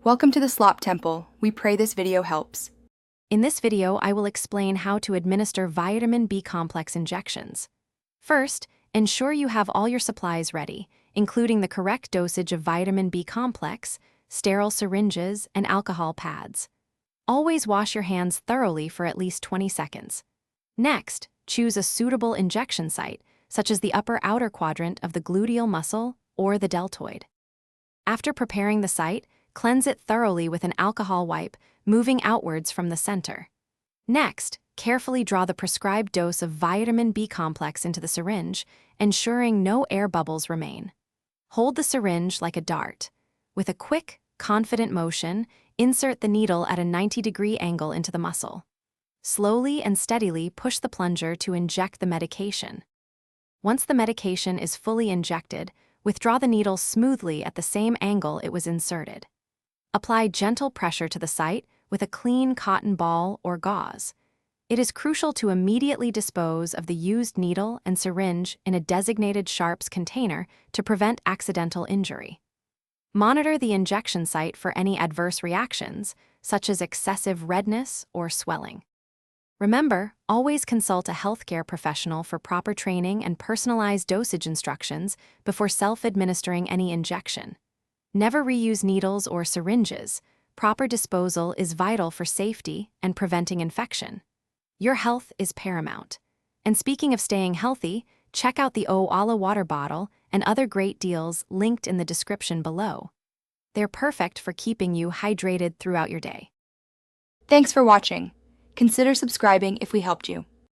Welcome to the Slop Temple. We pray this video helps. In this video, I will explain how to administer vitamin B complex injections. First, ensure you have all your supplies ready, including the correct dosage of vitamin B complex, sterile syringes, and alcohol pads. Always wash your hands thoroughly for at least 20 seconds. Next, choose a suitable injection site, such as the upper outer quadrant of the gluteal muscle or the deltoid. After preparing the site, cleanse it thoroughly with an alcohol wipe, moving outwards from the center. Next, carefully draw the prescribed dose of vitamin B complex into the syringe, ensuring no air bubbles remain. Hold the syringe like a dart. With a quick, confident motion, insert the needle at a 90-degree angle into the muscle. Slowly and steadily push the plunger to inject the medication. Once the medication is fully injected, withdraw the needle smoothly at the same angle it was inserted. Apply gentle pressure to the site with a clean cotton ball or gauze. It is crucial to immediately dispose of the used needle and syringe in a designated sharps container to prevent accidental injury. Monitor the injection site for any adverse reactions, such as excessive redness or swelling. Remember, always consult a healthcare professional for proper training and personalized dosage instructions before self-administering any injection. Never reuse needles or syringes. Proper disposal is vital for safety and preventing infection. Your health is paramount. And speaking of staying healthy, check out the Oala water bottle and other great deals linked in the description below. They're perfect for keeping you hydrated throughout your day. Thanks for watching. Consider subscribing if we helped you.